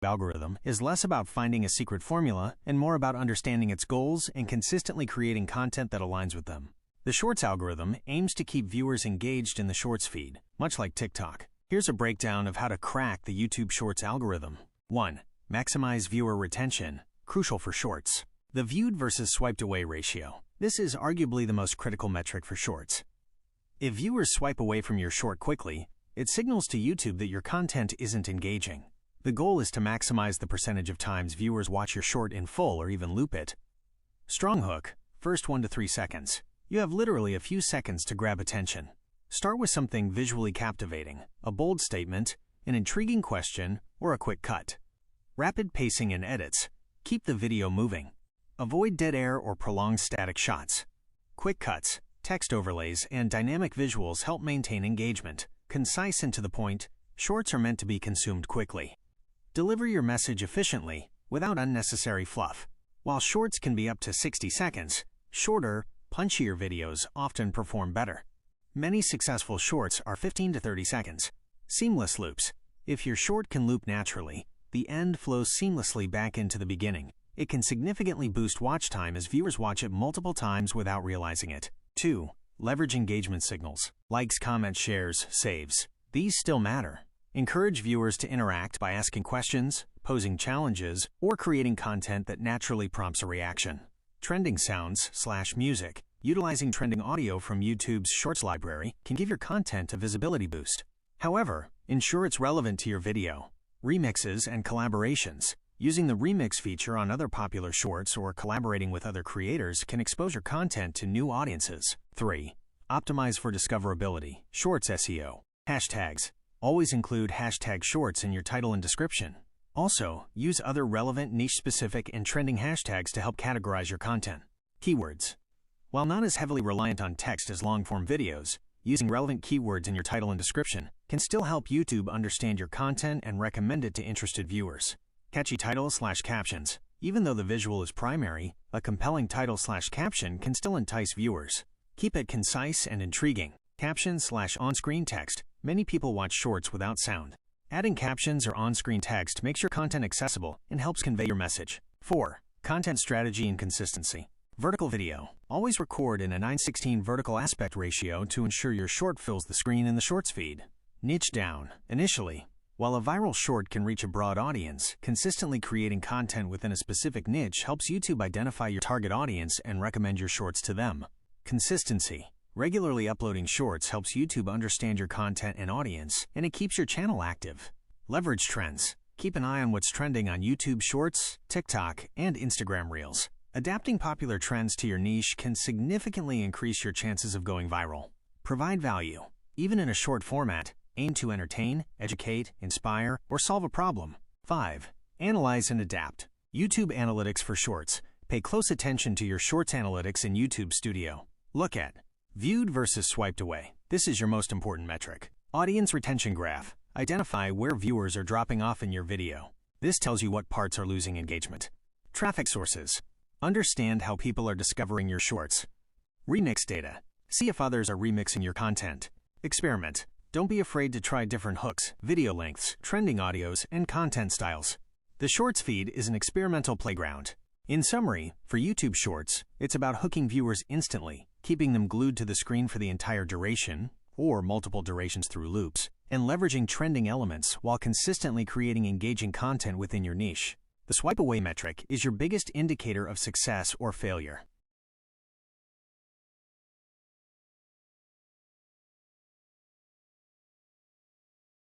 algorithm is less about finding a secret formula and more about understanding its goals and consistently creating content that aligns with them. The Shorts algorithm aims to keep viewers engaged in the Shorts feed, much like TikTok. Here's a breakdown of how to crack the YouTube Shorts algorithm. 1. Maximize viewer retention, crucial for Shorts. The viewed versus swiped away ratio. This is arguably the most critical metric for Shorts. If viewers swipe away from your short quickly, it signals to YouTube that your content isn't engaging. The goal is to maximize the percentage of times viewers watch your short in full or even loop it. Strong hook, first 1 to 3 seconds. You have literally a few seconds to grab attention. Start with something visually captivating, a bold statement, an intriguing question, or a quick cut. Rapid pacing and edits. Keep the video moving. Avoid dead air or prolonged static shots. Quick cuts, text overlays, and dynamic visuals help maintain engagement. Concise and to the point, Shorts are meant to be consumed quickly. Deliver your message efficiently, without unnecessary fluff. While Shorts can be up to 60 seconds, shorter, punchier videos often perform better. Many successful Shorts are 15 to 30 seconds. Seamless loops. If your short can loop naturally, the end flows seamlessly back into the beginning. It can significantly boost watch time as viewers watch it multiple times without realizing it. 2. Leverage engagement signals. Likes, comments, shares, saves. These still matter. Encourage viewers to interact by asking questions, posing challenges, or creating content that naturally prompts a reaction. Trending sounds/music. Utilizing trending audio from YouTube's Shorts library can give your content a visibility boost. However, ensure it's relevant to your video. Remixes and collaborations. Using the remix feature on other popular Shorts or collaborating with other creators can expose your content to new audiences. 3. Optimize for discoverability. Shorts SEO. Hashtags. Always include hashtag Shorts in your title and description. Also, use other relevant, niche-specific, and trending hashtags to help categorize your content. Keywords. While not as heavily reliant on text as long-form videos, using relevant keywords in your title and description can still help YouTube understand your content and recommend it to interested viewers. Catchy titles/captions. Even though the visual is primary, a compelling title/caption can still entice viewers. Keep it concise and intriguing. Captions/on-screen text. Many people watch Shorts without sound. Adding captions or on-screen text makes your content accessible and helps convey your message. 4. Content strategy and consistency. Vertical video. Always record in a 9:16 vertical aspect ratio to ensure your short fills the screen in the Shorts feed. Niche down. Initially, while a viral short can reach a broad audience, consistently creating content within a specific niche helps YouTube identify your target audience and recommend your shorts to them. Consistency. Regularly uploading shorts helps YouTube understand your content and audience, and it keeps your channel active. Leverage trends. Keep an eye on what's trending on YouTube Shorts, TikTok, and Instagram Reels. Adapting popular trends to your niche can significantly increase your chances of going viral. Provide value. Even in a short format, aim to entertain, educate, inspire, or solve a problem. 5. Analyze and adapt. YouTube Analytics for Shorts. Pay close attention to your Shorts analytics in YouTube Studio. Look at viewed versus swiped away. This is your most important metric. Audience retention graph. Identify where viewers are dropping off in your video. This tells you what parts are losing engagement. Traffic sources. Understand how people are discovering your shorts. Remix data. See if others are remixing your content. Experiment. Don't be afraid to try different hooks, video lengths, trending audios, and content styles. The Shorts feed is an experimental playground. In summary, for YouTube Shorts, it's about hooking viewers instantly, keeping them glued to the screen for the entire duration, or multiple durations through loops, and leveraging trending elements while consistently creating engaging content within your niche. The swipe away metric is your biggest indicator of success or failure.